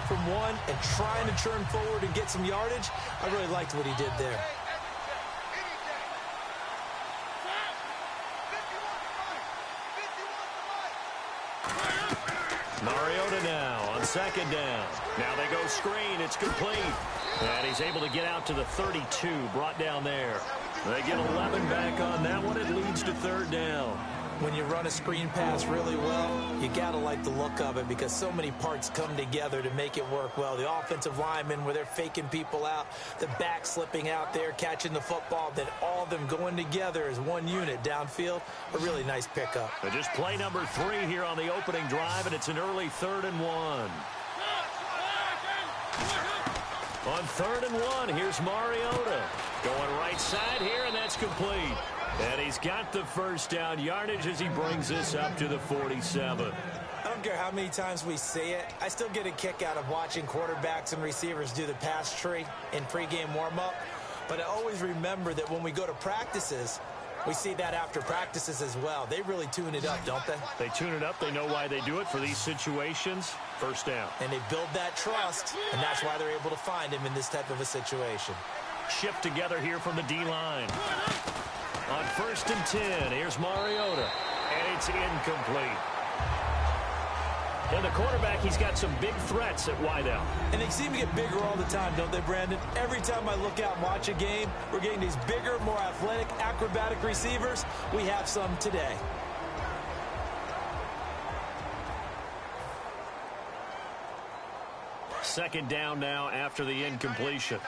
from one and trying to turn forward and get some yardage. I really liked what he did there. Mariota now on second down. Now they go screen. It's complete. And he's able to get out to the 32, brought down there. They get 11 back on that one. It leads to third down. When you run a screen pass really well, you got to like the look of it because so many parts come together to make it work well. The offensive linemen, where they're faking people out, the back slipping out there, catching the football, then all of them going together as one unit downfield. A really nice pickup. But just play number 3 here on the opening drive, and it's an early 3rd and 1. On 3rd and 1, here's Mariota. Going right side here, and that's complete. And he's got the first down yardage as he brings this up to the 47. I don't care how many times we say it. I still get a kick out of watching quarterbacks and receivers do the pass tree in pregame warm-up. But I always remember that when we go to practices, we see that after practices as well. They really tune it up, don't they? They tune it up. They know why they do it for these situations. First down. And they build that trust, and that's why they're able to find him in this type of a situation. Shift together here from the D-line. On 1st and 10, here's Mariota, and it's incomplete. And the quarterback, he's got some big threats at wideout. And they seem to get bigger all the time, don't they, Brandon? Every time I look out and watch a game, we're getting these bigger, more athletic, acrobatic receivers. We have some today. Second down now after the incompletion.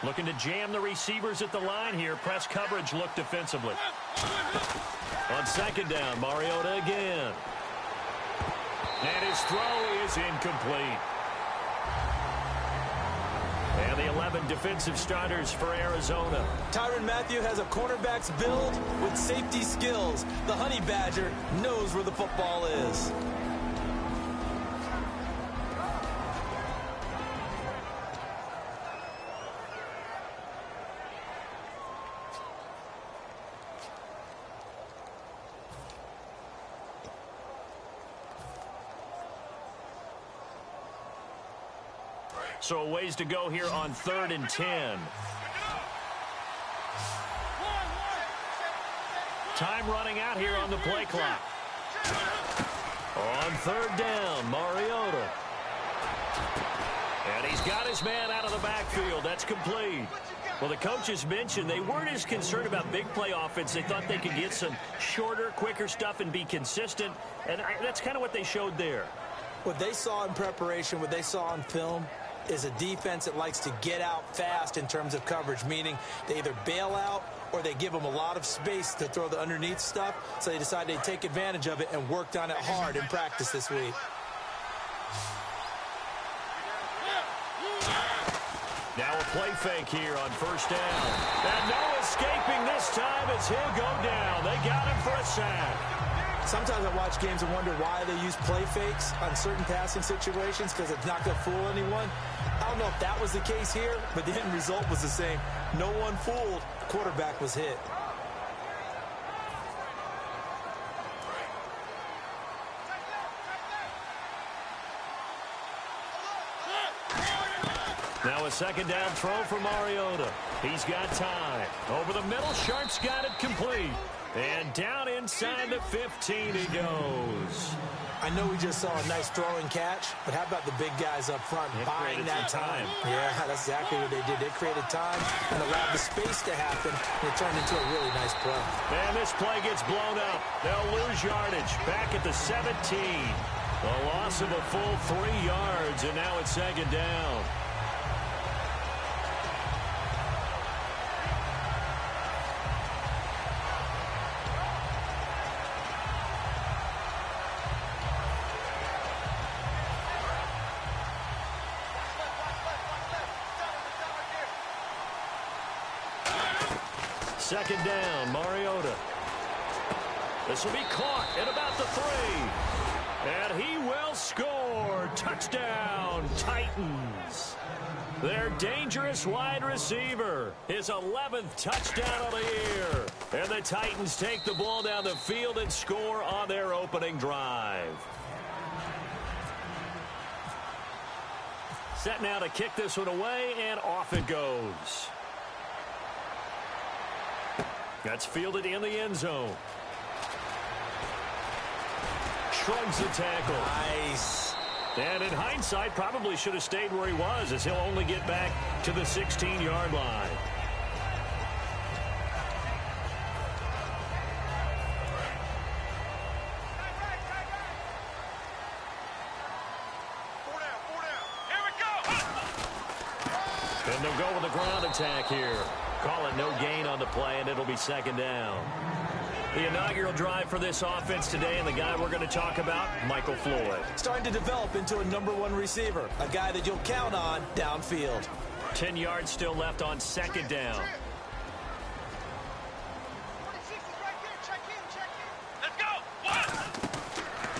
Looking to jam the receivers at the line here. Press coverage look defensively. On second down, Mariota again. And his throw is incomplete. And the 11 defensive starters for Arizona. Tyrann Mathieu has a cornerback's build with safety skills. The Honey Badger knows where the football is. So a ways to go here on 3rd and 10. Time running out here on the play clock. On 3rd down, Mariota. And he's got his man out of the backfield. That's complete. Well, the coaches mentioned they weren't as concerned about big play offense. They thought they could get some shorter, quicker stuff and be consistent. And that's kind of what they showed there. What they saw in preparation, what they saw on film, is a defense that likes to get out fast in terms of coverage, meaning they either bail out or they give them a lot of space to throw the underneath stuff, so they decided they'd take advantage of it and worked on it hard in practice this week. Now a play fake here on 1st down. And no escaping this time as he'll go down. They got him for a sack. Sometimes I watch games and wonder why they use play fakes on certain passing situations because it's not going to fool anyone. I don't know if that was the case here, but the end result was the same. No one fooled. The quarterback was hit. Now a second down throw for Mariota. He's got time. Over the middle, Sharp's got it complete. And down inside the 15 he goes. I know we just saw a nice throw and catch, but how about the big guys up front buying that time? Yeah, that's exactly what they did. They created time and allowed the space to happen, and it turned into a really nice play. And this play gets blown up. They'll lose yardage back at the 17. A loss of a full 3 yards, and now it's second down. Second down, Mariota. This will be caught at about the 3. And he will score. Touchdown, Titans. Their dangerous wide receiver. His 11th touchdown of the year. And the Titans take the ball down the field and score on their opening drive. Set now to kick this one away, and off it goes. That's fielded in the end zone. Shrugs the tackle. Nice. And in hindsight, probably should have stayed where he was, as he'll only get back to the 16-yard line. And they'll go with the ground attack here. Call it no gain on the play, and it'll be second down. The inaugural drive for this offense today, and the guy we're going to talk about, Michael Floyd. Starting to develop into a #1 receiver, a guy that you'll count on downfield. 10 yards still left on second down.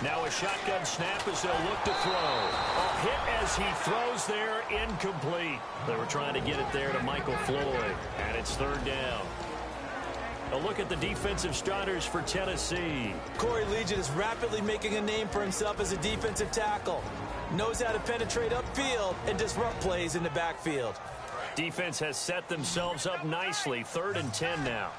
Now a shotgun snap as they'll look to throw. A hit as he throws there, incomplete. They were trying to get it there to Michael Floyd, and it's third down. A look at the defensive starters for Tennessee. Corey Legion is rapidly making a name for himself as a defensive tackle. Knows how to penetrate upfield and disrupt plays in the backfield. Defense has set themselves up nicely. 3rd and 10 now.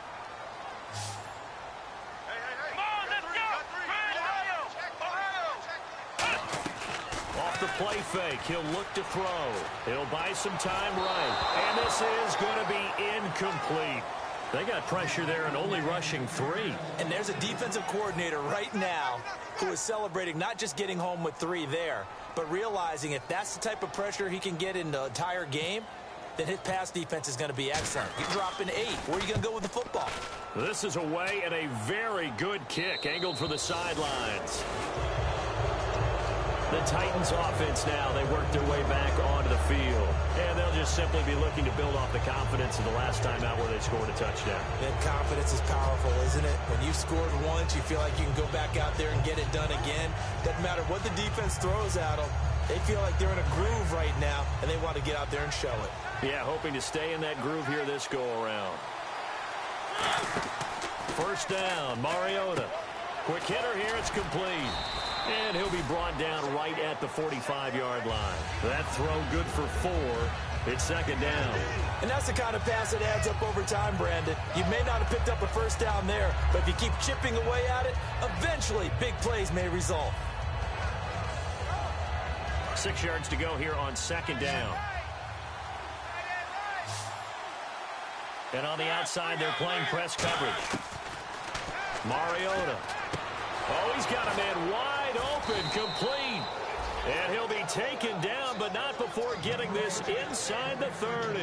Off the play fake, he'll look to throw. He'll buy some time right. And this is going to be incomplete. They got pressure there and only rushing 3. And there's a defensive coordinator right now who is celebrating not just getting home with 3 there, but realizing if that's the type of pressure he can get in the entire game, then his pass defense is going to be excellent. You're dropping 8. Where are you going to go with the football? This is away and a very good kick angled for the sidelines. The Titans offense now, they work their way back onto the field. And they'll just simply be looking to build off the confidence of the last time out where they scored a touchdown. And confidence is powerful, isn't it? When you've scored once, you feel like you can go back out there and get it done again. Doesn't matter what the defense throws at them. They feel like they're in a groove right now, and they want to get out there and show it. Yeah, hoping to stay in that groove here this go-around. First down, Mariota. Quick hitter here, it's complete. And he'll be brought down right at the 45-yard line. That throw good for 4. It's second down. And that's the kind of pass that adds up over time, Brandon. You may not have picked up a first down there, but if you keep chipping away at it, eventually big plays may result. 6 yards to go here on second down. And on the outside, they're playing press coverage. Mariota. Oh, he's got a man wide open, complete. And he'll be taken down, but not before getting this inside the 30.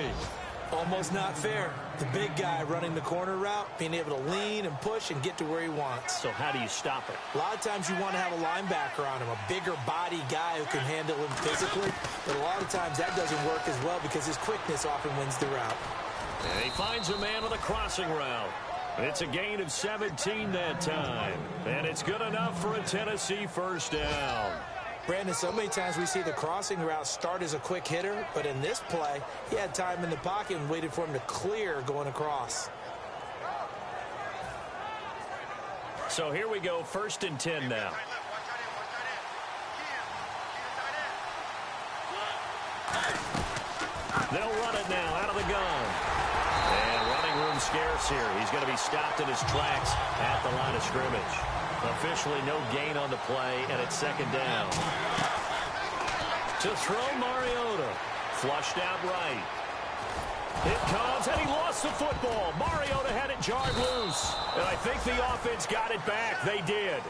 Almost not fair. The big guy running the corner route, being able to lean and push and get to where he wants. So how do you stop it? A lot of times you want to have a linebacker on him, a bigger body guy who can handle him physically. But a lot of times that doesn't work as well because his quickness often wins the route. And he finds a man with a crossing route. It's a gain of 17 that time. And it's good enough for a Tennessee first down. Brandon, so many times we see the crossing route start as a quick hitter, but in this play, he had time in the pocket and waited for him to clear going across. So here we go, 1st and 10 now. They'll run it now out of the gun. And running room scarce here. He's going to be stopped in his tracks at the line of scrimmage. Officially no gain on the play, and it's second down. To throw Mariota. Flushed out right. It comes, and he lost the football. Mariota had it jarred loose. And I think the offense got it back. They did.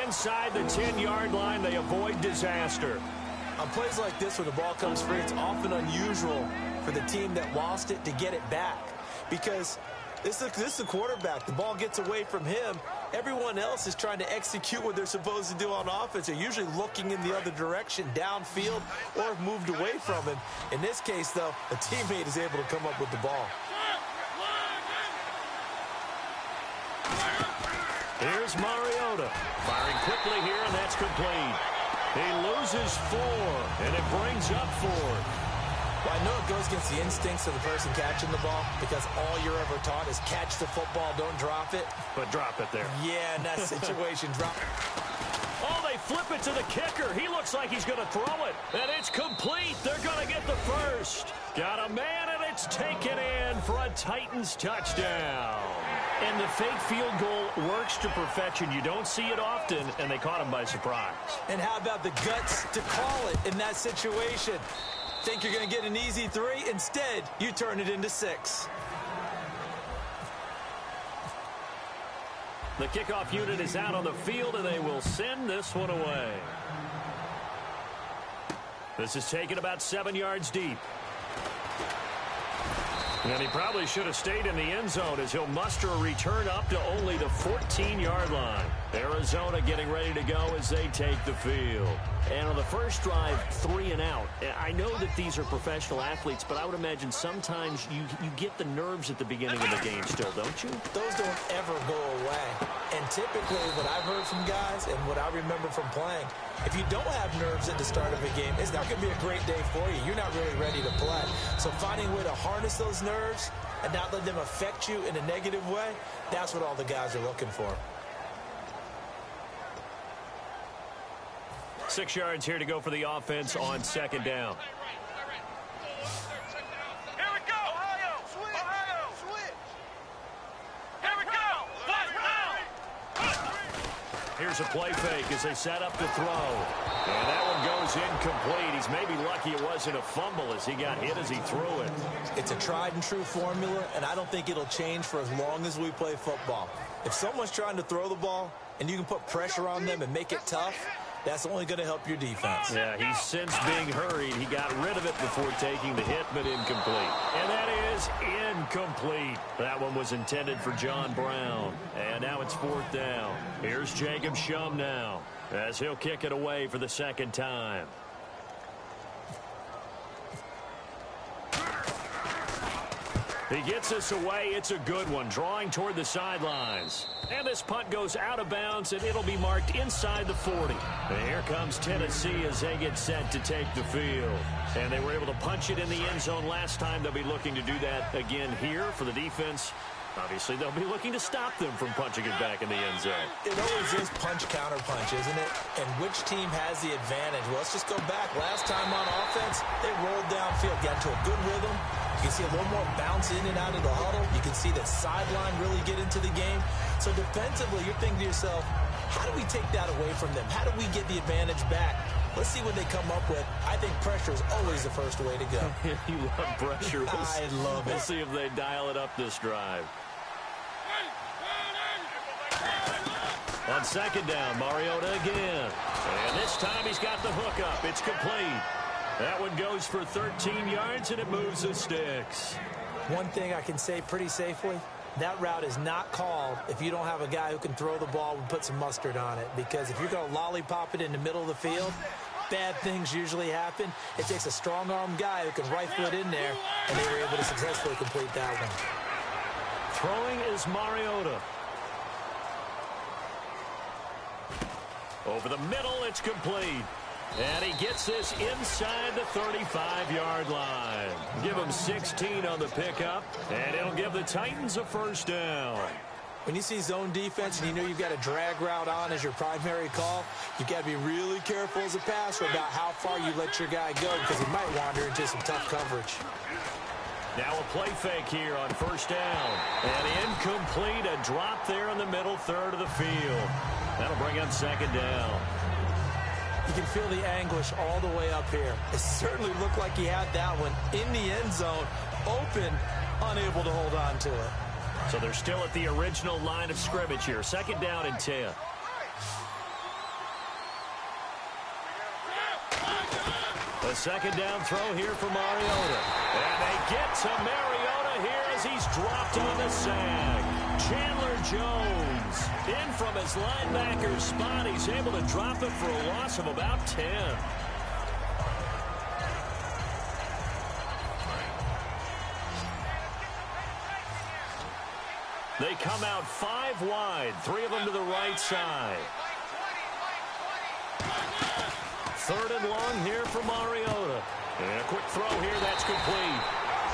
Inside the 10-yard line, they avoid disaster. On plays like this, when the ball comes free, it's often unusual for the team that lost it to get it back. Because this is the quarterback. The ball gets away from him. Everyone else is trying to execute what they're supposed to do on offense. They're usually looking in the other direction, downfield, or have moved away from him. In this case, though, a teammate is able to come up with the ball. Here's Mariota. Firing quickly here, and that's complete. He loses 4, and it brings up 4. Well, I know it goes against the instincts of the person catching the ball because all you're ever taught is catch the football, don't drop it. But drop it there. Yeah, in that situation, drop it. Oh, they flip it to the kicker. He looks like he's going to throw it, and it's complete. They're going to Titans touchdown. And the fake field goal works to perfection. You don't see it often, and they caught him by surprise. And how about the guts to call it in that situation? Think you're going to get an easy 3? Instead, you turn it into 6. The kickoff unit is out on the field, and they will send this one away. This is taken about 7 yards deep. And he probably should have stayed in the end zone as he'll muster a return up to only the 14-yard line. Arizona getting ready to go as they take the field. And on the first drive, 3 and out. I know that these are professional athletes, but I would imagine sometimes you get the nerves at the beginning of the game still, don't you? Those don't ever go away. And typically what I've heard from guys and what I remember from playing, if you don't have nerves at the start of a game, it's not going to be a great day for you. You're not really ready to play. So finding a way to harness those nerves and not let them affect you in a negative way, that's what all the guys are looking for. 6 yards here to go for the offense on second down. Here we go, Ohio! Ohio! Switch! Here we go! Here's a play fake as they set up to throw. And that one goes incomplete. He's maybe lucky it wasn't a fumble as he got hit as he threw it. It's a tried and true formula, and I don't think it'll change for as long as we play football. If someone's trying to throw the ball and you can put pressure on them and make it tough, that's only going to help your defense. Yeah, he's since being hurried. He got rid of it before taking the hit, but incomplete. And that is incomplete. That one was intended for John Brown. And now it's 4th down. Here's Jacob Shum now as he'll kick it away for the second time. He gets this away. It's a good one, drawing toward the sidelines. And this punt goes out of bounds, and it'll be marked inside the 40. And here comes Tennessee as they get set to take the field. And they were able to punch it in the end zone last time. They'll be looking to do that again here for the defense. Obviously, they'll be looking to stop them from punching it back in the end zone. It always is punch-counter-punch, isn't it? And which team has the advantage? Well, let's just go back. Last time on offense, they rolled downfield, got into a good rhythm. You can see a little more bounce in and out of the huddle. You can see the sideline really get into the game. So defensively, you're thinking to yourself, how do we take that away from them? How do we get the advantage back? Let's see what they come up with. I think pressure is always the first way to go. You love pressure. I love it. We'll see if they dial it up this drive. On second down, Mariota again. And this time he's got the hook up. It's complete. That one goes for 13 yards, and it moves the sticks. One thing I can say pretty safely, that route is not called if you don't have a guy who can throw the ball and put some mustard on it. Because if you're going to lollipop it in the middle of the field, bad things usually happen. It takes a strong-arm guy who can rifle it in there, and they were able to successfully complete that one. Throwing is Mariota. Over the middle, it's complete. And he gets this inside the 35-yard line. Give him 16 on the pickup, and it'll give the Titans a first down. When you see zone defense and you know you've got a drag route on as your primary call, you've got to be really careful as a passer about how far you let your guy go because he might wander into some tough coverage. Now a play fake here on first down. And incomplete, a drop there in the middle third of the field. That'll bring up second down. You can feel the anguish all the way up here. It certainly looked like he had that one in the end zone, open, unable to hold on to it. So they're still at the original line of scrimmage here. Second down and 10. A second down throw here for Mariota. And they get to Mariota here as he's dropped on the sag. Chandler Jones in from his linebacker spot. He's able to drop it for a loss of about 10. They come out 5 wide, 3 of them to the right side. Third and long here for Mariota. And a quick throw here, that's complete.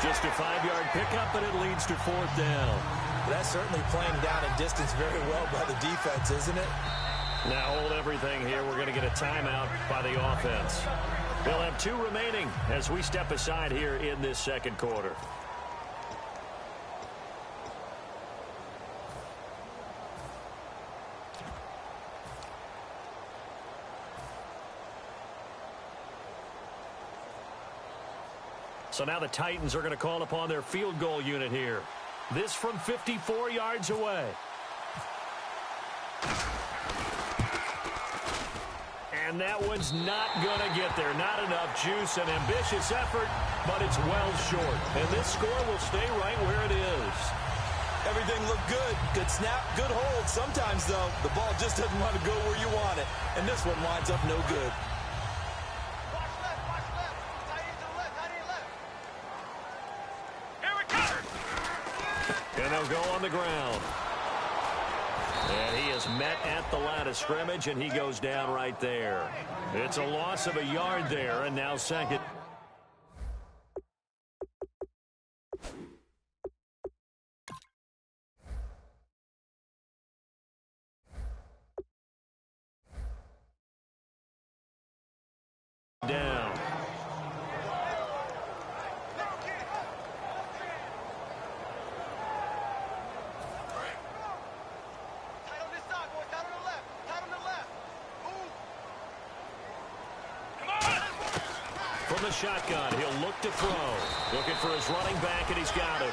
Just a 5-yard pickup, and it leads to fourth down. That's certainly playing down in distance very well by the defense, isn't it? Now hold everything here. We're going to get a timeout by the offense. We'll have 2 remaining as we step aside here in this second quarter. So now the Titans are going to call upon their field goal unit here. This from 54 yards away. And that one's not going to get there. Not enough juice. An ambitious effort, but it's well short. And this score will stay right where it is. Everything looked good. Good snap, good hold. Sometimes, though, the ball just doesn't want to go where you want it. And this one winds up no good. Watch left, watch left. Tight end to the left, tight end left. Here we go. And they'll go on the ground. And he is met at the line of scrimmage, and he goes down right there. It's a loss of a yard there, and now second. Down. From the shotgun, he'll look to throw. Looking for his running back, and he's got it.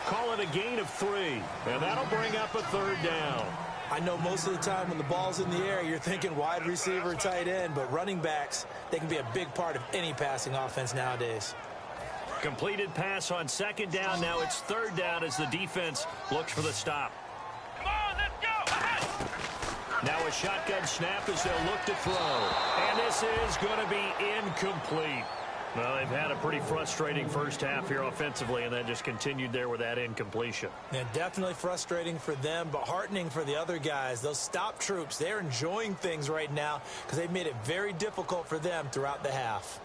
Call it a gain of 3, and that'll bring up a third down. I know most of the time when the ball's in the air, you're thinking wide receiver, tight end, but running backs, they can be a big part of any passing offense nowadays. Completed pass on second down. Now it's third down as the defense looks for the stop. Come on, let's go. Now a shotgun snap as they'll look to throw. And this is going to be incomplete. Well, they've had a pretty frustrating first half here offensively, and then just continued there with that incompletion. Yeah, definitely frustrating for them, but heartening for the other guys. Those stop troops, they're enjoying things right now because they've made it very difficult for them throughout the half.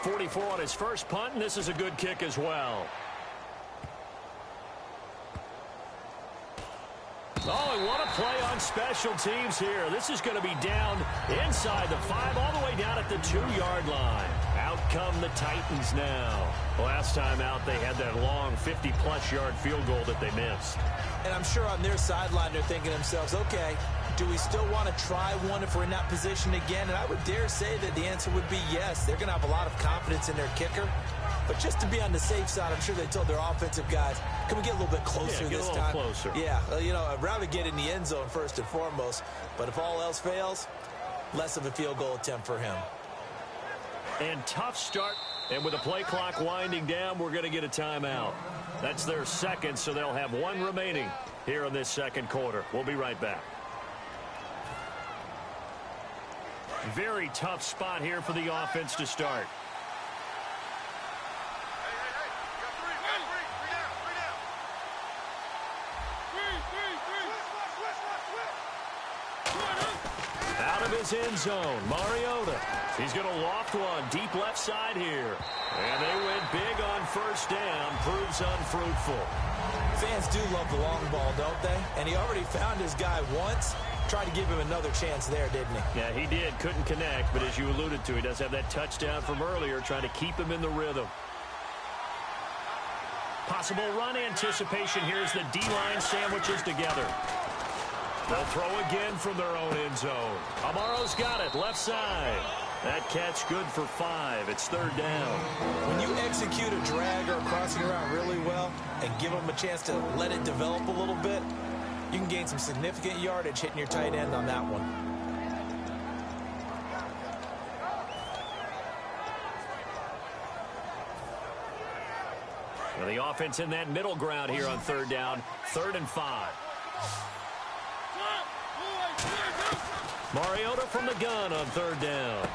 44 on his first punt, and this is a good kick as well. Oh, and what a play on special teams here. This is going to be down inside the 5, all the way down at the 2-yard line. Out come the Titans now. Last time out, they had that long 50-plus yard field goal that they missed. And I'm sure on their sideline, they're thinking to themselves, okay, do we still want to try one if we're in that position again? And I would dare say that the answer would be yes. They're going to have a lot of confidence in their kicker. But just to be on the safe side, I'm sure they told their offensive guys, can we get a little bit closer this time? Closer. Yeah, you know, I'd rather get in the end zone first and foremost. But if all else fails, less of a field goal attempt for him. And tough start. And with the play clock winding down, we're going to get a timeout. That's their second, so they'll have one remaining here in this second quarter. We'll be right back. Very tough spot here for the offense to start. Out of his end zone, Mariota. He's going to loft one deep left side here. And they went big on first down. Proves unfruitful. Fans do love the long ball, don't they? And he already found his guy once. Tried to give him another chance there, didn't he? Yeah, he did. Couldn't connect. But as you alluded to, he does have that touchdown from earlier, trying to keep him in the rhythm. Possible run anticipation here as the D-line sandwiches together. They'll throw again from their own end zone. Amaro's got it, left side. That catch good for 5. It's third down. When you execute a drag or a crossing route really well and give them a chance to let it develop a little bit, you can gain some significant yardage hitting your tight end on that one. Well, the offense in that middle ground here on third down. 3rd and 5. Mariota from the gun on third down.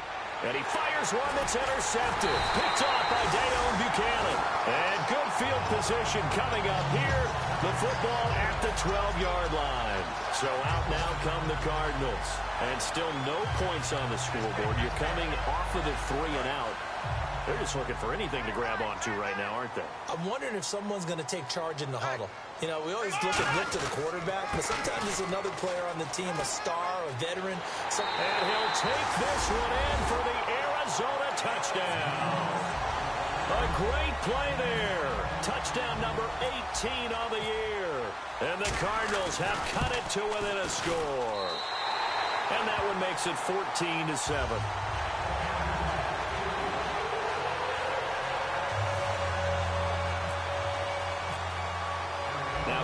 And he fires one that's intercepted. Picked off by Dayon Buchanan. And good field position coming up here. The football at the 12-yard line. So out now come the Cardinals. And still no points on the scoreboard. You're coming off of the 3 and out. They're just looking for anything to grab onto right now, aren't they? I'm wondering if someone's going to take charge in the huddle. You know, we always look to the quarterback, but sometimes there's another player on the team, a star, a veteran. And he'll take this one in for the Arizona touchdown. A great play there. Touchdown number 18 on the year. And the Cardinals have cut it to within a score. And that one makes it 14-7.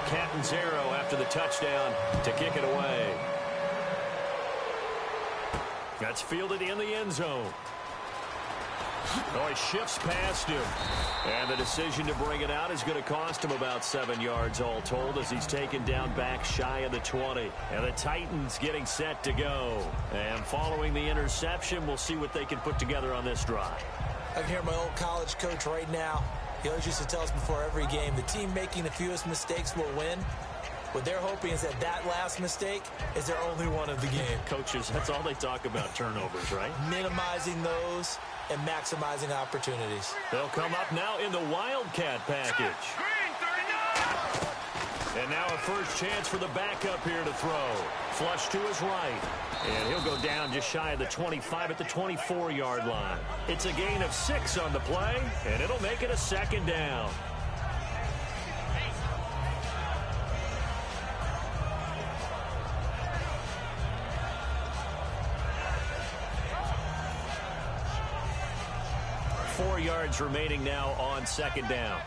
Catanzaro after the touchdown to kick it away. That's fielded in the end zone. Oh, he shifts past him. And the decision to bring it out is going to cost him about 7 yards all told as he's taken down back shy of the 20. And the Titans getting set to go. And following the interception, we'll see what they can put together on this drive. I can hear my old college coach right now. He always used to tell us before every game, the team making the fewest mistakes will win. What they're hoping is that that last mistake is their only one of the game. Coaches, that's all they talk about, turnovers, right? Minimizing those and maximizing opportunities. They'll come up now in the Wildcat package. And now a first chance for the backup here to throw. Flush to his right. And he'll go down just shy of the 25 at the 24-yard line. It's a gain of 6 on the play, and it'll make it a second down. Four yards remaining now on second down.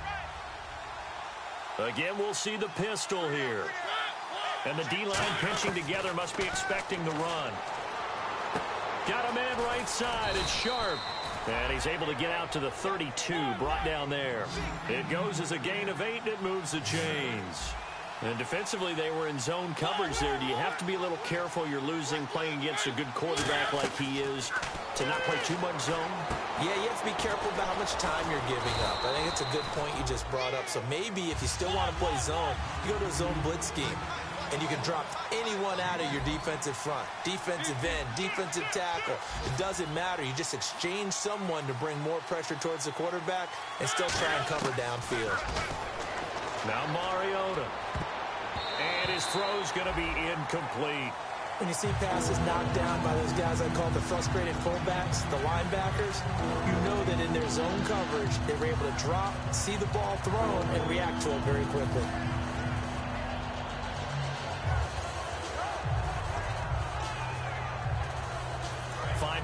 Again, we'll see the pistol here. And the D-line pinching together, must be expecting the run. Got a man right side. It's Sharp. And he's able to get out to the 32, brought down there. It goes as a gain of 8, and it moves the chains. And defensively, they were in zone coverage there. Do you have to be a little careful? You're losing playing against a good quarterback like he is to not play too much zone? Yeah, you have to be careful about how much time you're giving up. I think it's a good point you just brought up. So maybe if you still want to play zone, you go to a zone blitz scheme. And you can drop anyone out of your defensive front. Defensive end, defensive tackle. It doesn't matter. You just exchange someone to bring more pressure towards the quarterback and still try and cover downfield. Now Mariota. And his throw's going to be incomplete. When you see passes knocked down by those guys I call the frustrated fullbacks, the linebackers, you know that in their zone coverage, they were able to drop, see the ball thrown, and react to it very quickly.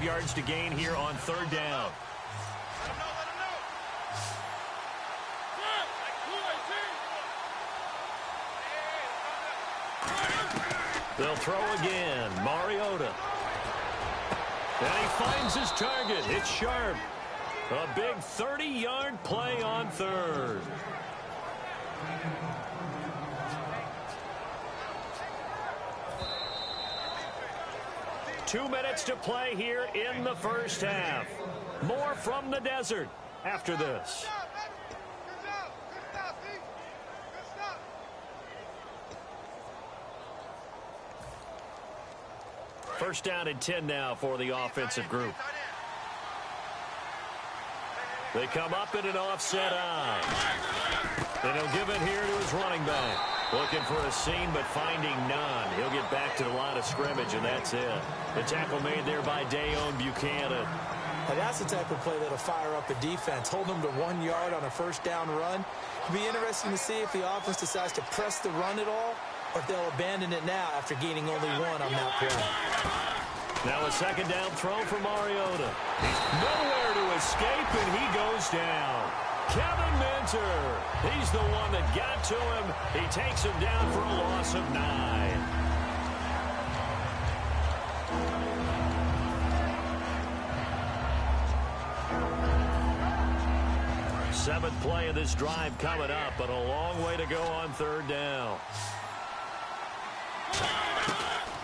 Yards to gain here on third down. They'll throw again. Mariota. And he finds his target. It's Sharp. A big 30-yard play on third. Two minutes to play here in the first half. More from the desert after this. First down and 10 now for the offensive group. They come up in an offset eye. And he'll give it here to his running back. Looking for a seam, but finding none. He'll get back to the line of scrimmage, and that's it. The tackle made there by Dayon Buchanan. Now that's the type of play that'll fire up a defense. Hold them to 1 yard on a first down run. It'll be interesting to see if the offense decides to press the run at all, or if they'll abandon it now after gaining only 1 on that play. Now a second down throw for Mariota. He's nowhere to escape, and he goes down. Kevin Minter, he's the one that got to him. He takes him down for a loss of 9. Seventh play of this drive coming up, but a long way to go on third down.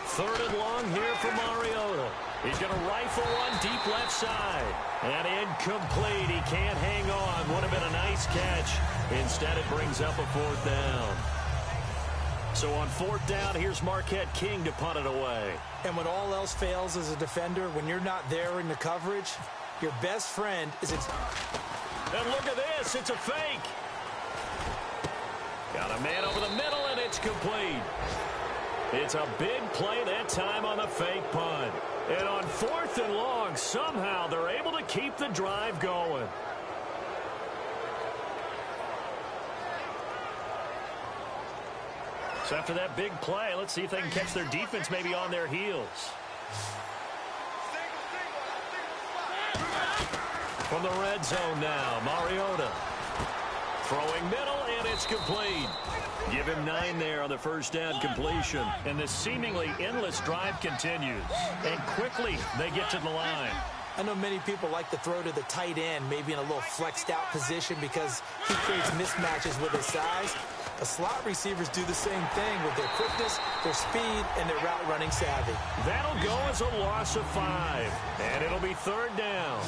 Third and long here for Mariota. He's going to rifle one deep left side. And incomplete. He can't hang on. Would have been a nice catch. Instead, it brings up a fourth down. So on fourth down, here's Marquette King to punt it away. And when all else fails as a defender, when you're not there in the coverage, your best friend is... And look at this. It's a fake. Got a man over the middle, and it's complete. It's a big play that time on the fake punt. And on fourth and long, somehow they're able to keep the drive going. So after that big play, let's see if they can catch their defense maybe on their heels. From the red zone now, Mariota. Throwing middle, and it's complete. Give him 9 there on the first down completion. And this seemingly endless drive continues. And quickly they get to the line. I know many people like to throw to the tight end, maybe in a little flexed out position because he creates mismatches with his size. The slot receivers do the same thing with their quickness, their speed, and their route running savvy. That'll go as a loss of 5. And it'll be 3rd down.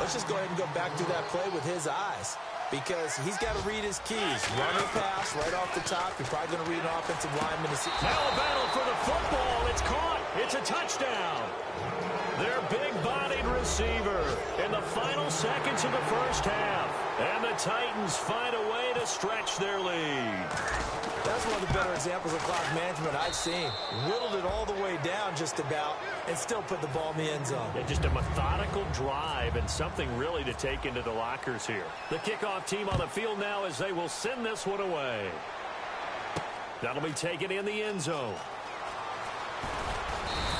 Let's just go ahead and go back to that play with his eyes, because he's got to read his keys. Run or pass right off the top. You're probably going to read an offensive lineman to see. Now a battle for the football. It's caught. It's a touchdown. Their big-bodied receiver in the final seconds of the first half. And the Titans find a way to stretch their lead. That's one of the better examples of clock management I've seen. Whittled it all the way down just about and still put the ball in the end zone. Yeah, just a methodical drive and something really to take into the lockers here. The kickoff team on the field now as they will send this one away. That'll be taken in the end zone.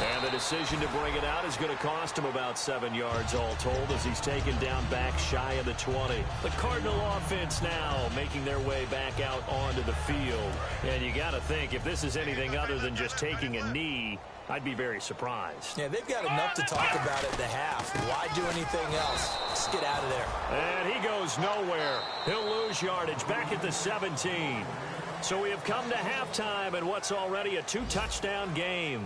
And the decision to bring it out is going to cost him about 7 yards all told as he's taken down back shy of the 20. The Cardinal offense now making their way back out onto the field. And you got to think, if this is anything other than just taking a knee, I'd be very surprised. Yeah, they've got enough to talk about at the half. Why do anything else? Just get out of there. And he goes nowhere. He'll lose yardage back at the 17. So we have come to halftime in what's already a 2-touchdown game.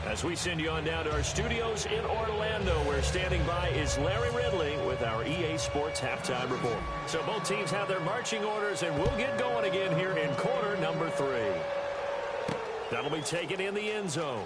As we send you on down to our studios in Orlando, where standing by is Larry Ridley with our EA Sports Halftime Report. So both teams have their marching orders, and we'll get going again here in quarter number 3. That'll be taken in the end zone.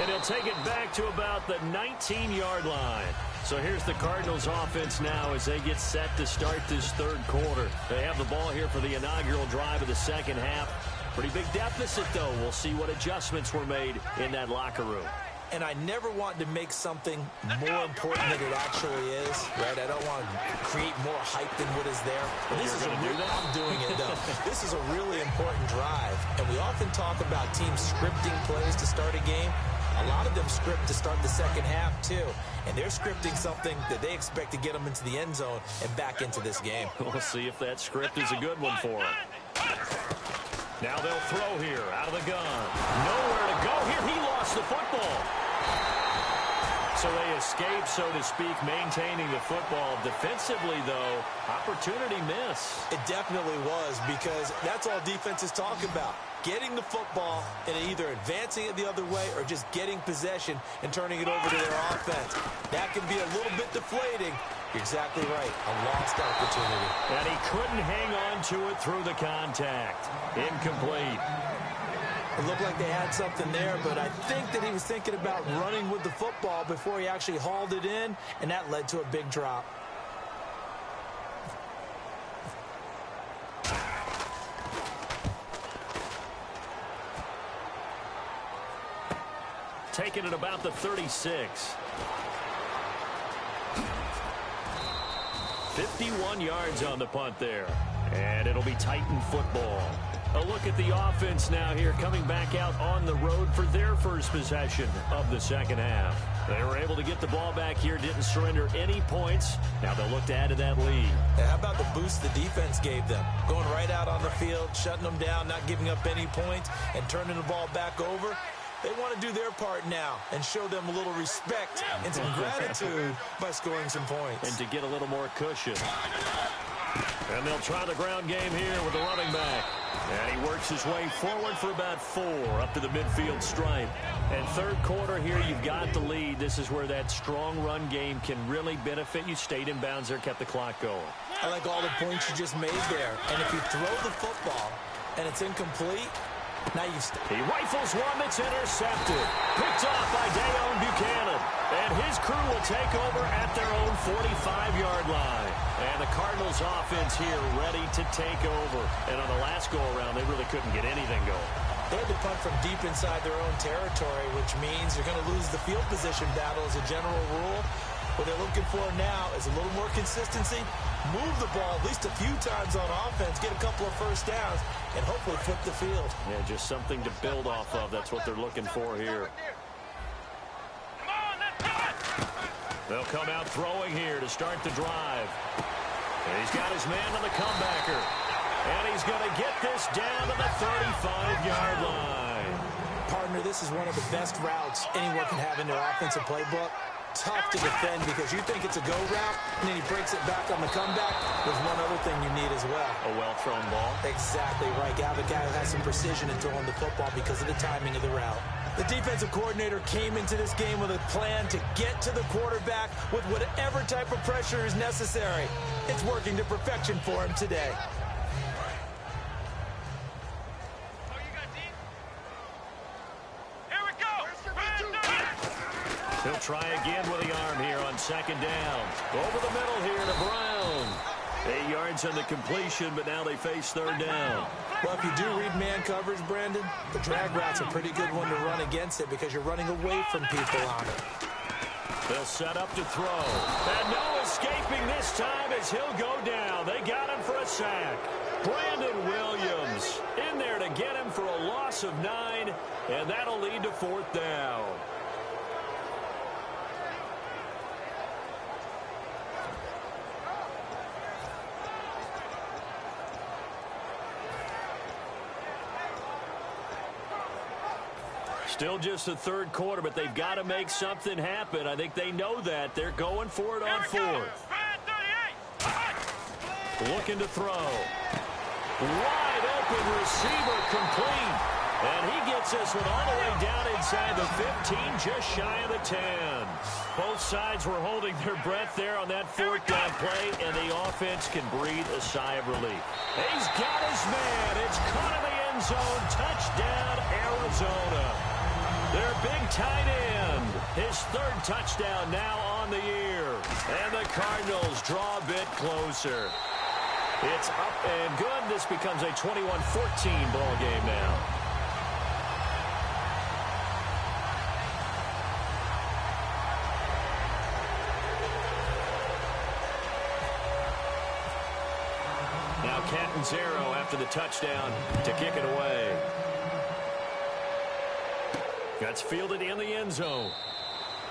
And he'll take it back to about the 19-yard line. So here's the Cardinals offense now as they get set to start this third quarter. They have the ball here for the inaugural drive of the second half. Pretty big deficit, though. We'll see what adjustments were made in that locker room. And I never want to make something more important than it actually is, right? I don't want to create more hype than what is there. But this is a real, I'm doing it, though. This is a really important drive. And we often talk about teams scripting plays to start a game. A lot of them script to start the second half, too. And they're scripting something that they expect to get them into the end zone and back into this game. We'll see if that script is a good one for them. Now they'll throw here out of the gun. Nowhere to go here. He lost the football. So they escape, so to speak, maintaining the football. Defensively, though, opportunity miss. It definitely was, because that's all defenses talk about. Getting the football and either advancing it the other way or just getting possession and turning it over to their offense. That can be a little bit deflating. You're exactly right. A lost opportunity. And he couldn't hang on to it through the contact. Incomplete. It looked like they had something there, but I think that he was thinking about running with the football before he actually hauled it in, and that led to a big drop. Taken at about the 36. 51 yards on the punt there. And it'll be Titan football. A look at the offense now here, coming back out on the road for their first possession of the second half. They were able to get the ball back here, didn't surrender any points. Now they'll look to add to that lead. How about the boost the defense gave them? Going right out on the field, shutting them down, not giving up any points, and turning the ball back over. They want to do their part now and show them a little respect and some gratitude by scoring some points. And to get a little more cushion. And they'll try the ground game here with the running back. And he works his way forward for about 4 up to the midfield stripe. And third quarter here, you've got the lead. This is where that strong run game can really benefit you. Stayed in bounds there, kept the clock going. I like all the points you just made there. And if you throw the football and it's incomplete, now he rifles one that's intercepted. Picked off by Dayon Buchanan. And his crew will take over at their own 45-yard line. And the Cardinals offense here ready to take over. And on the last go-around, they really couldn't get anything going. They had to punt from deep inside their own territory, which means you're going to lose the field position battle as a general rule. What they're looking for now is a little more consistency, move the ball at least a few times on offense, get a couple of first downs, and hopefully flip the field. Yeah, just something to build off of. That's what they're looking for here. They'll come out throwing here to start the drive. And he's got his man on the comebacker. And he's going to get this down to the 35-yard line. Partner, this is one of the best routes anyone can have in their offensive playbook. Tough to defend because you think it's a go route, and then he breaks it back on the comeback. There's one other thing you need as well. A well-thrown ball. Exactly right. You have a guy who has some precision in throwing the football because of the timing of the route. The defensive coordinator came into this game with a plan to get to the quarterback with whatever type of pressure is necessary. It's working to perfection for him today. He'll try again with the arm here on second down. Over the middle here to Brown. 8 yards on the completion, but now they face third down. Well, if you do read man coverage, Brandon, the drag route's a pretty good one to run against it because you're running away from people on it. They'll set up to throw. And no escaping this time as he'll go down. They got him for a sack. Brandon Williams in there to get him for a loss of 9, and that'll lead to fourth down. Still just the third quarter, but they've got to make something happen. I think they know that. They're going for it on fourth. Looking to throw. Wide open receiver complete. And he gets this one all the way down inside the 15, just shy of the 10. Both sides were holding their breath there on that fourth down play, and the offense can breathe a sigh of relief. He's got his man. It's caught in the end zone. Touchdown, Arizona. Their big tight end, his third touchdown now on the year. And the Cardinals draw a bit closer. It's up and good. This becomes a 21-14 ball game now. Now Catanzaro after the touchdown to kick it away. Gets fielded in the end zone.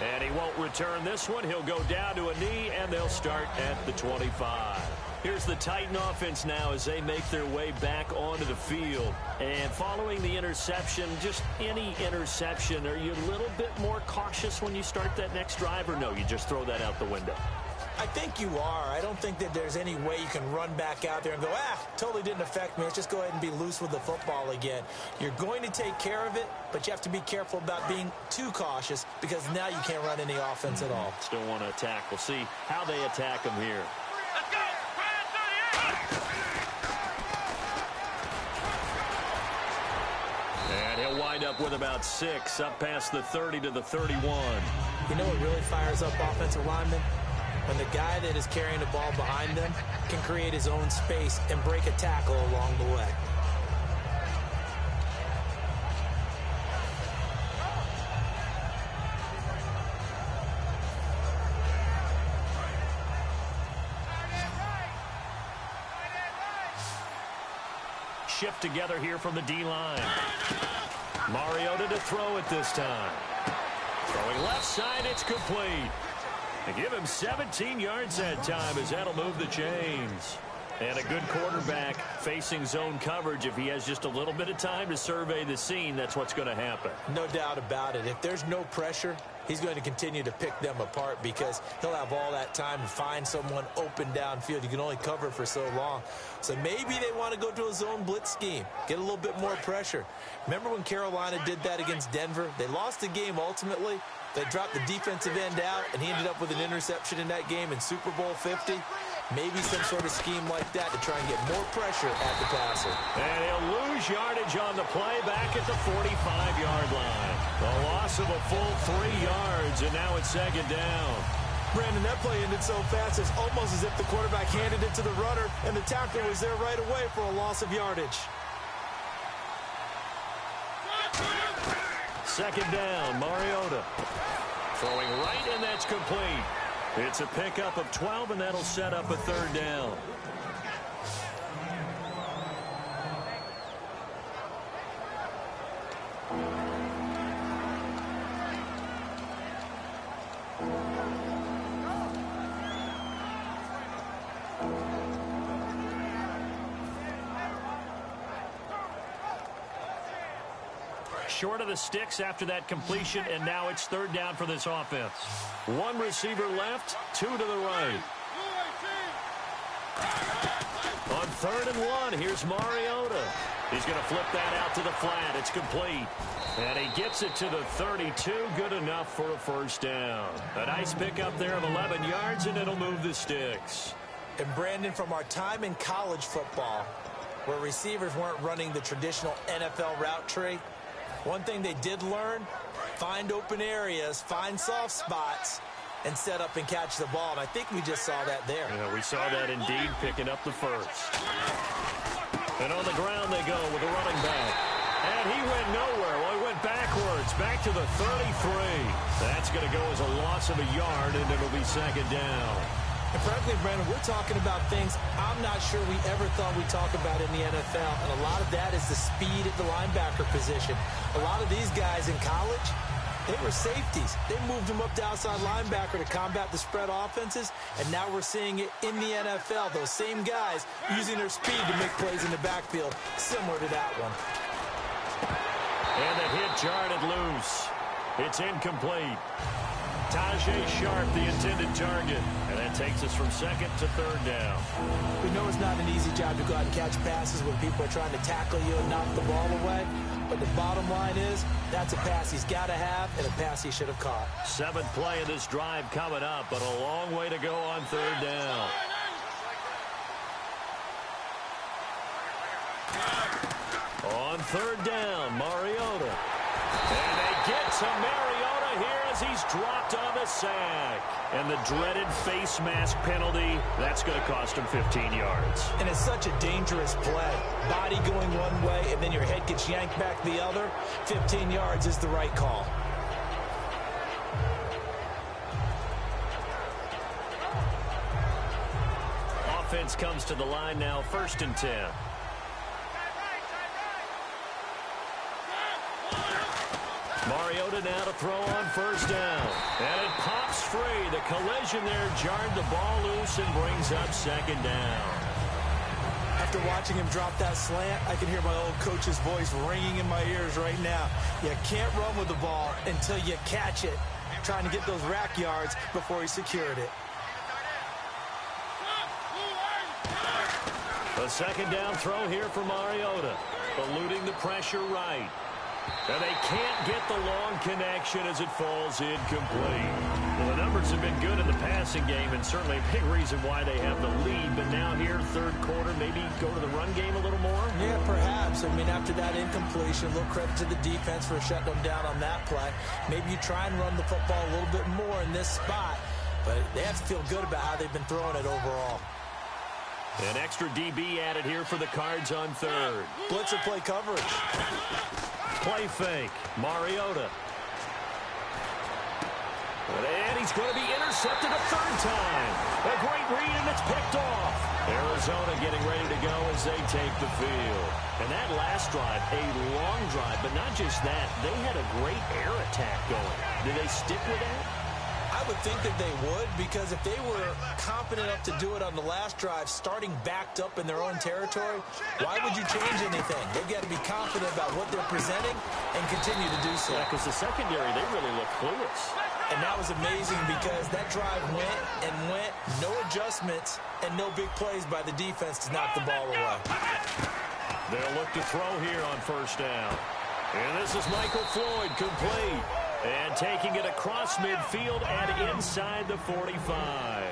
And he won't return this one. He'll go down to a knee, and they'll start at the 25. Here's the Titan offense now as they make their way back onto the field. And following the interception, just any interception, are you a little bit more cautious when you start that next drive, or no, you just throw that out the window? I think you are. I don't think that there's any way you can run back out there and go, totally didn't affect me. Let's just go ahead and be loose with the football again. You're going to take care of it, but you have to be careful about being too cautious because now you can't run any offense at all. Still want to attack. We'll see how they attack him here. Let's go! And he'll wind up with about 6, up past the 30 to the 31. You know what really fires up offensive linemen? When the guy that is carrying the ball behind them can create his own space and break a tackle along the way. Shift together here from the D-line. Mariota to throw it this time. Throwing left side, it's complete. They give him 17 yards that time as that'll move the chains. And a good quarterback facing zone coverage. If he has just a little bit of time to survey the scene, that's what's going to happen. No doubt about it. If there's no pressure, he's going to continue to pick them apart because he'll have all that time to find someone open downfield. You can only cover for so long. So maybe they want to go to a zone blitz scheme, get a little bit more pressure. Remember when Carolina did that against Denver? They lost the game ultimately. They dropped the defensive end out, and he ended up with an interception in that game in Super Bowl 50. Maybe some sort of scheme like that to try and get more pressure at the passer. And he'll lose yardage on the play back at the 45-yard line. The loss of a full 3 yards, and now it's second down. Brandon, that play ended so fast, it's almost as if the quarterback handed it to the runner, and the tackle was there right away for a loss of yardage. Second down, Mariota. Throwing right, and that's complete. It's a pickup of 12, and that'll set up a third down. short of the sticks after that completion, and now it's third down for this offense. One receiver left, two to the right. On 3rd and 1, here's Mariota. He's going to flip that out to the flat. It's complete. And he gets it to the 32. Good enough for a first down. A nice pickup there of 11 yards, and it'll move the sticks. And Brandon, from our time in college football, where receivers weren't running the traditional NFL route tree, one thing they did learn, find open areas, find soft spots, and set up and catch the ball. And I think we just saw that there. Yeah, we saw that indeed, picking up the first. And on the ground they go with a running back. And he went nowhere. Well, he went backwards, back to the 33. That's going to go as a loss of a yard, and it'll be second down. And frankly, Brandon, we're talking about things I'm not sure we ever thought we'd talk about in the NFL. And a lot of that is the speed at the linebacker position. A lot of these guys in college, they were safeties. They moved them up to outside linebacker to combat the spread offenses, and now we're seeing it in the NFL. Those same guys using their speed to make plays in the backfield, similar to that one. And the hit jarred it loose. It's incomplete. Tajay Sharp, the intended target. And that takes us from second to third down. We know it's not an easy job to go out and catch passes when people are trying to tackle you and knock the ball away. But the bottom line is, that's a pass he's got to have and a pass he should have caught. 7th play of this drive coming up, but a long way to go on third down. On third down, Mariota. And they get to Mariota here as he's dropped on the sack. And the dreaded face mask penalty, that's going to cost him 15 yards. And it's such a dangerous play. Body going one way, and then your head gets yanked back the other. 15 yards is the right call. Offense comes to the line now, 1st and 10. Mariota now to throw on first down. And it pops free. The collision there jarred the ball loose and brings up second down. After watching him drop that slant, I can hear my old coach's voice ringing in my ears right now. You can't run with the ball until you catch it. Trying to get those rack yards before he secured it. A second down throw here for Mariota. Eluding the pressure right. And they can't get the long connection as it falls incomplete. Well, the numbers have been good in the passing game, and certainly a big reason why they have the lead. But now here, third quarter, maybe go to the run game a little more? Yeah, perhaps. I mean, after that incompletion, a little credit to the defense for shutting them down on that play. Maybe you try and run the football a little bit more in this spot. But they have to feel good about how they've been throwing it overall. An extra DB added here for the Cards on third. Blitzer play coverage. Play fake. Mariota. And he's going to be intercepted a third time. A great read, and it's picked off. Arizona getting ready to go as they take the field. And that last drive, a long drive, but not just that. They had a great air attack going. Did they stick with that? I would think that they would, because if they were confident enough to do it on the last drive, starting backed up in their own territory, why would you change anything? They've got to be confident about what they're presenting and continue to do so. Yeah, because the secondary, they really look clueless. And that was amazing because that drive went and went, no adjustments, and no big plays by the defense to knock the ball away. They'll look to throw here on first down. And this is Michael Floyd, complete. And taking it across midfield and inside the 45.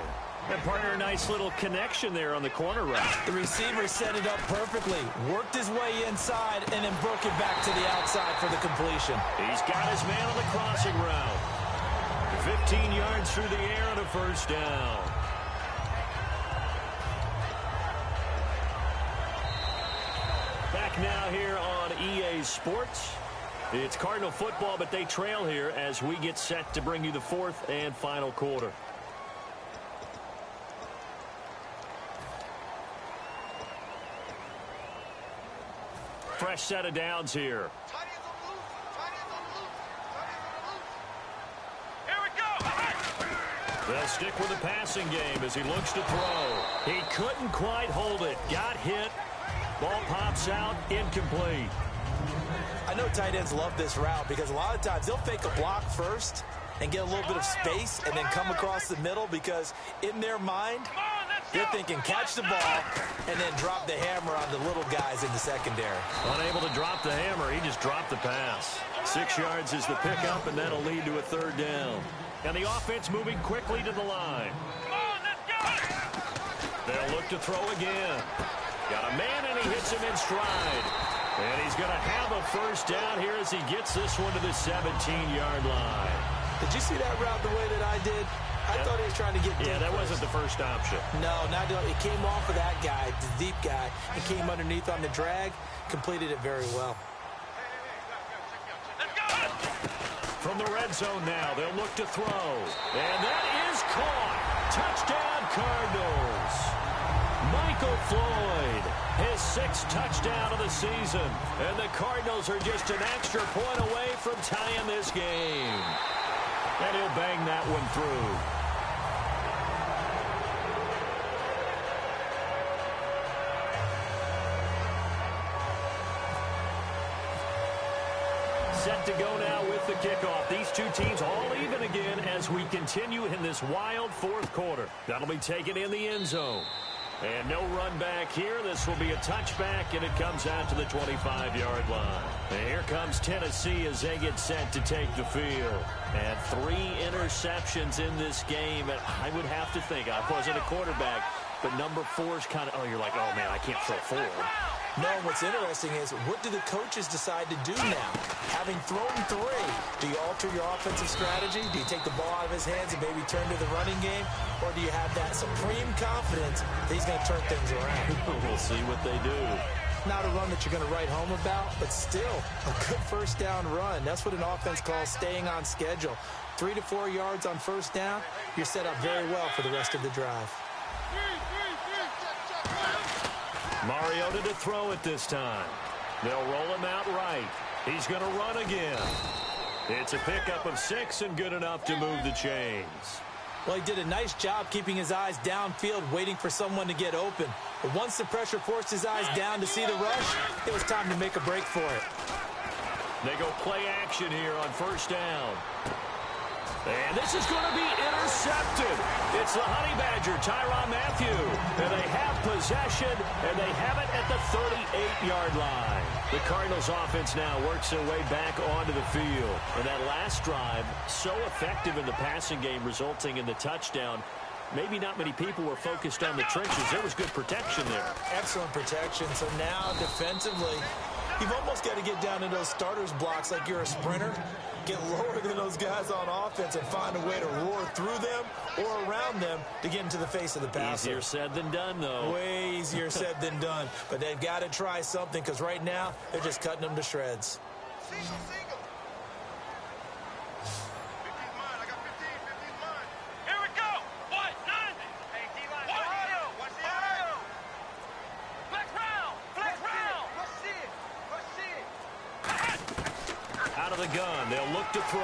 And partner, a nice little connection there on the corner route. The receiver set it up perfectly, worked his way inside, and then broke it back to the outside for the completion. He's got his man on the crossing route. 15 yards through the air and a first down. Back now here on EA Sports. It's Cardinal football, but they trail here as we get set to bring you the fourth and final quarter. Fresh set of downs here. Here we go. They'll stick with the passing game as he looks to throw. He couldn't quite hold it. Got hit. Ball pops out. Incomplete. I I know tight ends love this route because a lot of times they'll fake a block first and get a little bit of space and then come across the middle because in their mind, they're thinking catch the ball and then drop the hammer on the little guys in the secondary. Unable to drop the hammer, he just dropped the pass. 6 yards is the pickup, and that'll lead to a 3rd down. And the offense moving quickly to the line. They'll look to throw again. Got a man, and he hits him in stride. And he's going to have a 1st down here as he gets this one to the 17-yard line. Did you see that route the way that I did? I thought he was trying to get deep. Yeah, that wasn't the first option. No, not it came off of that guy, the deep guy. It came underneath on the drag, completed it very well. From the red zone now, they'll look to throw. And that is caught. Touchdown, Cardinals. Michael Floyd, his 6th touchdown of the season. And the Cardinals are just an extra point away from tying this game. And he'll bang that one through. Set to go now with the kickoff. These two teams all even again as we continue in this wild 4th quarter. That'll be taken in the end zone. And no run back here. This will be a touchback, and it comes out to the 25-yard line. And here comes Tennessee as they get set to take the field. And 3 interceptions in this game. And I would have to think, I wasn't a quarterback, but number 4 is kind of, you're like, oh, man, I can't throw 4. No, what's interesting is what do the coaches decide to do now? Having thrown 3, do you alter your offensive strategy? Do you take the ball out of his hands and maybe turn to the running game? Or do you have that supreme confidence that he's going to turn things around? We'll see what they do. Not a run that you're going to write home about, but still a good 1st down run. That's what an offense calls staying on schedule. 3 to 4 yards on 1st down, you're set up very well for the rest of the drive. Mariota to throw it this time. They'll roll him out right. He's going to run again. It's a pickup of 6 and good enough to move the chains. Well, he did a nice job keeping his eyes downfield, waiting for someone to get open. But once the pressure forced his eyes down to see the rush, it was time to make a break for it. They go play action here on 1st down. And this is going to be intercepted. It's the Honey Badger, Tyrann Mathieu. And they have possession, and they have it at the 38-yard line. The Cardinals offense now works their way back onto the field. And that last drive, so effective in the passing game, resulting in the touchdown. Maybe not many people were focused on the trenches. There was good protection there. Excellent protection. So now defensively, you've almost got to get down to those starters blocks like you're a sprinter. Get lower than those guys on offense and find a way to roar through them or around them to get into the face of the passer. Easier said than done, though. Way easier said than done. But they've got to try something because right now they're just cutting them to shreds. Here we go. What? 90. Hey, D-line. Ohio. Watch the Ohio. Flex round. Flex round. Rush it. Out of the gun, they'll look to throw.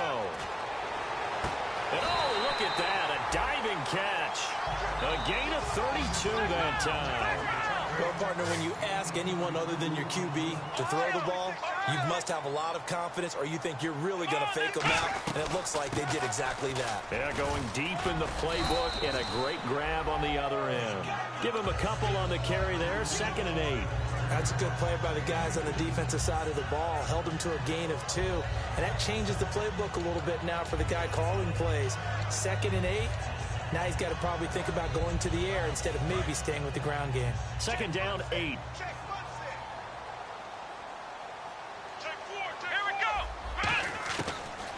And oh, look at that, a diving catch. A gain of 32 that time. Well, partner, when you ask anyone other than your QB to throw the ball, you must have a lot of confidence or you think you're really going to fake them out, and it looks like they did exactly that. Yeah, going deep in the playbook and a great grab on the other end. Give him a couple on the carry there, 2nd and 8. That's a good play by the guys on the defensive side of the ball. Held him to a gain of 2. And that changes the playbook a little bit now for the guy calling plays. 2nd and 8. Now he's got to probably think about going to the air instead of maybe staying with the ground game. 2nd down, 8. Here we go.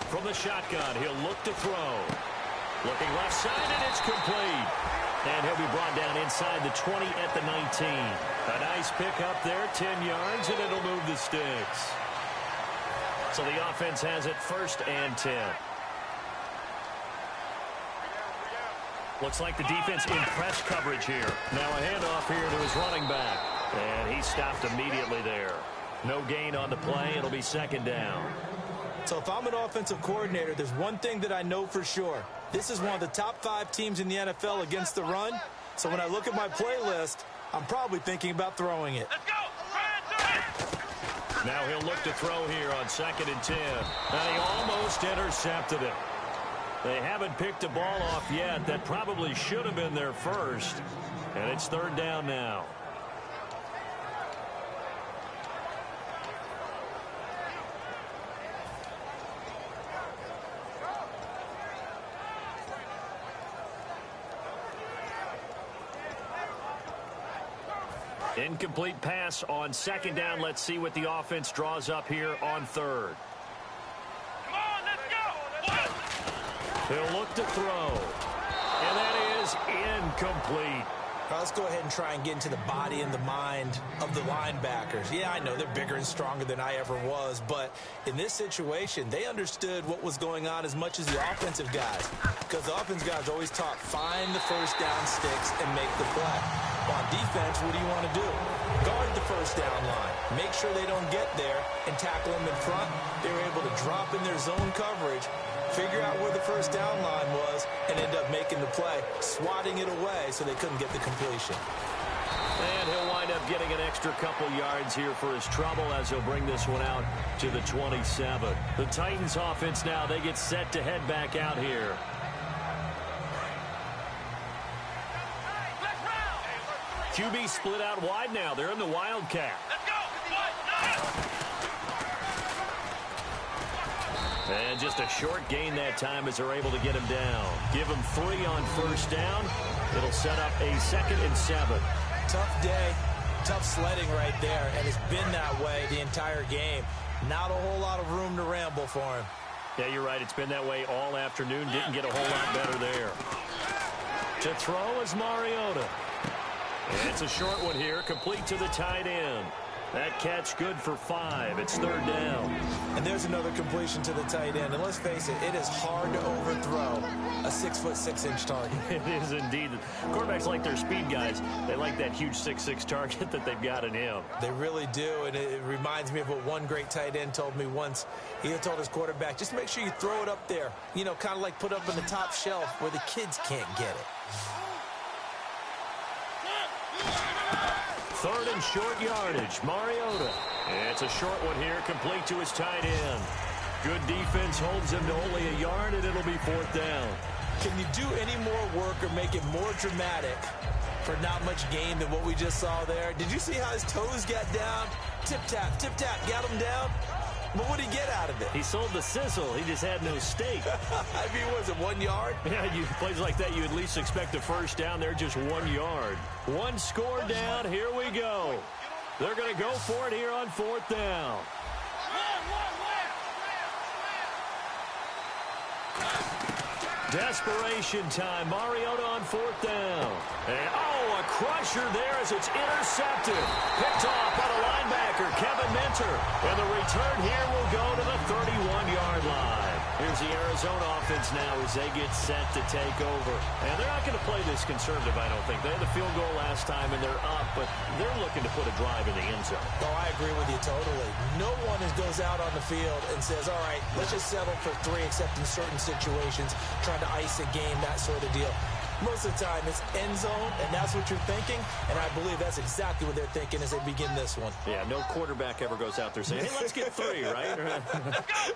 From the shotgun, he'll look to throw. Looking left side, and it's complete. And he'll be brought down inside the 20 at the 19. A nice pickup there, 10 yards, and it'll move the sticks. So the offense has it 1st and 10. Looks like the defense in press coverage here. Now a handoff here to his running back. And he stopped immediately there. No gain on the play. It'll be 2nd down. So if I'm an offensive coordinator, there's one thing that I know for sure. This is one of the top 5 teams in the NFL against the run. So when I look at my playlist, I'm probably thinking about throwing it. Let's go. Now he'll look to throw here on 2nd and 10. And he almost intercepted it. They haven't picked a ball off yet. That probably should have been their first. And it's 3rd down now. Incomplete pass on 2nd down. Let's see what the offense draws up here on 3rd. Come on, let's go. He'll look to throw. And that is incomplete. Let's go ahead and try and get into the body and the mind of the linebackers. Yeah, I know they're bigger and stronger than I ever was, but in this situation, they understood what was going on as much as the offensive guys, because the offensive guys always taught, find the first down sticks and make the play. On defense, what do you want to do? Guard the first down line. Make sure they don't get there and tackle them in front. They were able to drop in their zone coverage, figure out where the first down line was, and end up making the play, swatting it away so they couldn't get the completion. And he'll wind up getting an extra couple yards here for his trouble as he'll bring this one out to the 27. The Titans offense now, they get set to head back out here. QB split out wide now. They're in the Wildcat. Let's go. And just a short gain that time as they're able to get him down. Give him 3 on first down. It'll set up a 2nd and 7. Tough day, tough sledding right there, and it's been that way the entire game. Not a whole lot of room to ramble for him. Yeah, you're right. It's been that way all afternoon. Didn't get a whole lot better there. To throw is Mariota. And it's a short one here, complete to the tight end. That catch good for 5. It's 3rd down. And there's another completion to the tight end. And let's face it, it is hard to overthrow a 6'6" target. It is indeed. Quarterbacks like their speed guys. They like that huge 6'6" target that they've got in him. They really do. And it reminds me of what one great tight end told me once. He had told his quarterback, just make sure you throw it up there. You know, kind of like put up on the top shelf where the kids can't get it. 3rd and short yardage. Mariota. And it's a short one here, complete to his tight end. Good defense holds him to only a yard, and it'll be 4th down. Can you do any more work or make it more dramatic for not much gain than what we just saw there? Did you see how his toes got down? Tip-tap, got him down. But what did he get out of it? He sold the sizzle. He just had no steak. I mean, was it 1 yard? Yeah, plays like that, you at least expect a first down. They're just 1 yard. 1 score down. Here we go. They're going to go for it here on 4th down. Desperation time. Mariota on 4th down. And, a crusher there as it's intercepted. Picked off by the linebacker, Kevin Minter. And the return here will go to the 31-yard line. Here's the Arizona offense now as they get set to take over. And they're not going to play this conservative, I don't think. They had the field goal last time, and they're up, but they're looking to put a drive in the end zone. Oh, I agree with you totally. No one goes out on the field and says, all right, let's just settle for 3, except in certain situations, trying to ice a game, that sort of deal. Most of the time, it's end zone, and that's what you're thinking, and I believe that's exactly what they're thinking as they begin this one. Yeah, no quarterback ever goes out there saying, hey, let's get 3, right?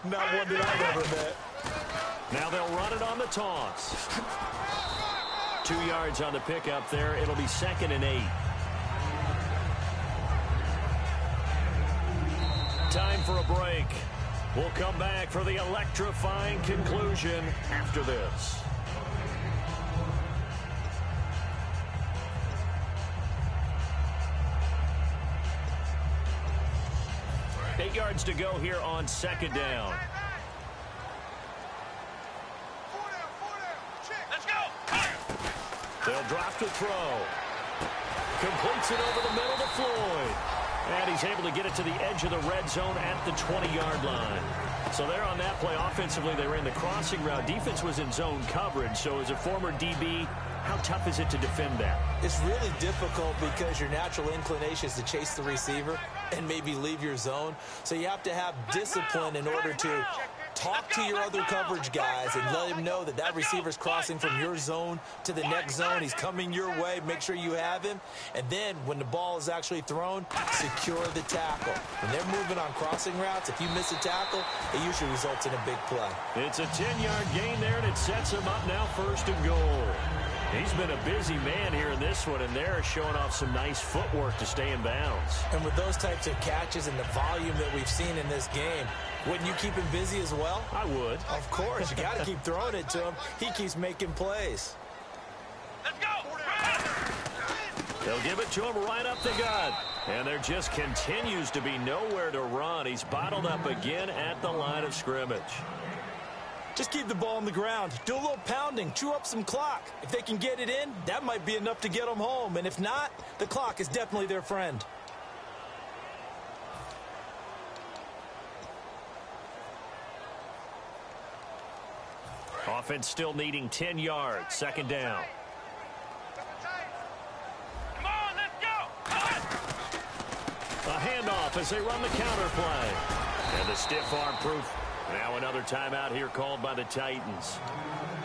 Not one that I've ever met. Now they'll run it on the toss. 2 yards on the pickup there. It'll be 2nd and 8. Time for a break. We'll come back for the electrifying conclusion after this. 8 yards to go here on 2nd down. Let's go. They'll drop to throw. Completes it over the middle to Floyd. And he's able to get it to the edge of the red zone at the 20-yard line. So there on that play, offensively, they ran the crossing route. Defense was in zone coverage. So as a former DB, how tough is it to defend that? It's really difficult because your natural inclination is to chase the receiver and maybe leave your zone. So you have to have discipline in order to talk to your other coverage guys and let him know that that receiver's crossing from your zone to the next zone. He's coming your way. Make sure you have him. And then when the ball is actually thrown, secure the tackle. When they're moving on crossing routes, if you miss a tackle, it usually results in a big play. It's a 10-yard gain there, and it sets him up now 1st and goal. He's been a busy man here in this one, and they're showing off some nice footwork to stay in bounds. And with those types of catches and the volume that we've seen in this game, wouldn't you keep him busy as well? I would. Of course. You got to keep throwing it to him. He keeps making plays. Let's go. They'll give it to him right up the gut. And there just continues to be nowhere to run. He's bottled up again at the line of scrimmage. Just keep the ball on the ground. Do a little pounding. Chew up some clock. If they can get it in, that might be enough to get them home. And if not, the clock is definitely their friend. Offense still needing 10 yards. 2nd down. Come on, let's go. A handoff as they run the counter play. And the stiff arm proof. Now another timeout here called by the Titans.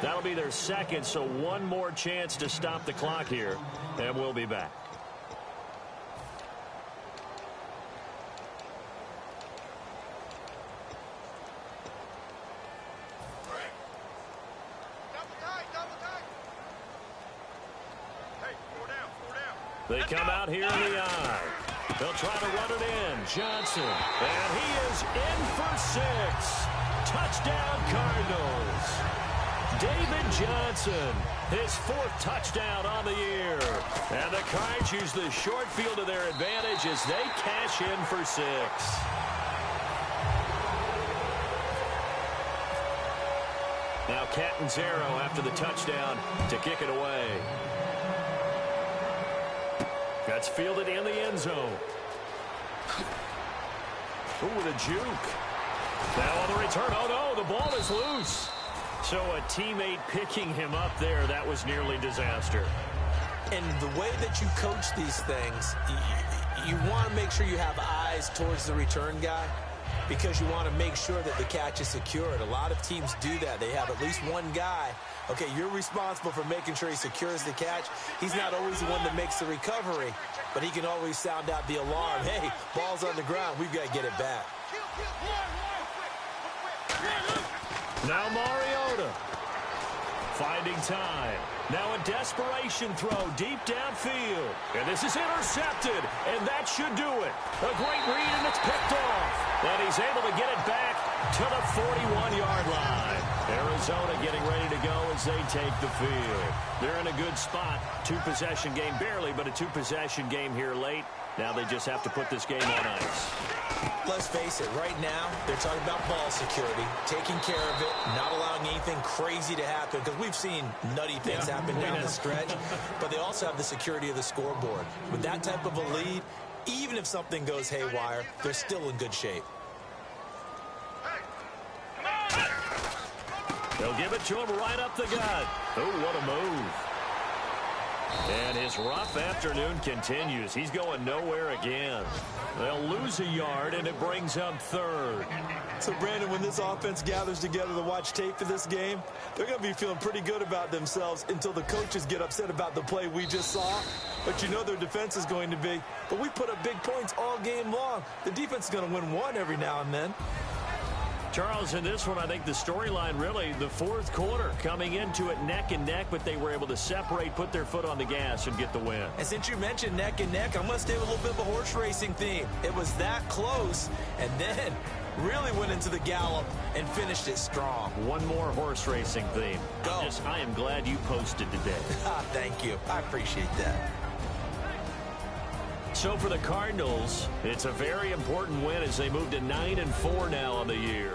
That'll be their 2nd, so one more chance to stop the clock here. And we'll be back. They come out here in the eye. They'll try to run it in. Johnson. And he is in for 6. Touchdown, Cardinals. David Johnson, his 4th touchdown on the year. And the Cards use the short field to their advantage as they cash in for 6. Now Catanzaro after the touchdown to kick it away. That's fielded in the end zone. Ooh, with a juke. Now on the return. Oh, no, the ball is loose. So a teammate picking him up there, that was nearly disaster. And the way that you coach these things, you want to make sure you have eyes towards the return guy because you want to make sure that the catch is secured. A lot of teams do that. They have at least one guy. Okay, you're responsible for making sure he secures the catch. He's not always the one that makes the recovery, but he can always sound out the alarm. Hey, ball's on the ground. We've got to get it back. Now Mariota finding time. Now a desperation throw deep downfield. And this is intercepted, and that should do it. A great read, and it's picked off. And he's able to get it back to the 41-yard line. Arizona getting ready to go as they take the field. They're in a good spot. 2-possession game, barely, but a 2-possession game here late. Now they just have to put this game on ice. Let's face it, right now, they're talking about ball security, taking care of it, not allowing anything crazy to happen, because we've seen nutty things happen down the stretch, but they also have the security of the scoreboard. With that type of a lead, even if something goes haywire, they're still in good shape. They'll give it to him right up the gut. Oh, what a move. And his rough afternoon continues. He's going nowhere again. They'll lose a yard, and it brings up 3rd. So, Brandon, when this offense gathers together to watch tape for this game, they're going to be feeling pretty good about themselves until the coaches get upset about the play we just saw. But you know their defense is going to be, but we put up big points all game long. The defense is going to win one every now and then. Charles, in this one, I think the storyline really, the 4th quarter, coming into it neck and neck, but they were able to separate, put their foot on the gas, and get the win. And since you mentioned neck and neck, I'm going to stay with a little bit of a horse racing theme. It was that close, and then really went into the gallop and finished it strong. One more horse racing theme. Go. I am glad you posted today. Thank you. I appreciate that. So for the Cardinals, it's a very important win as they move to 9-4 now on the year.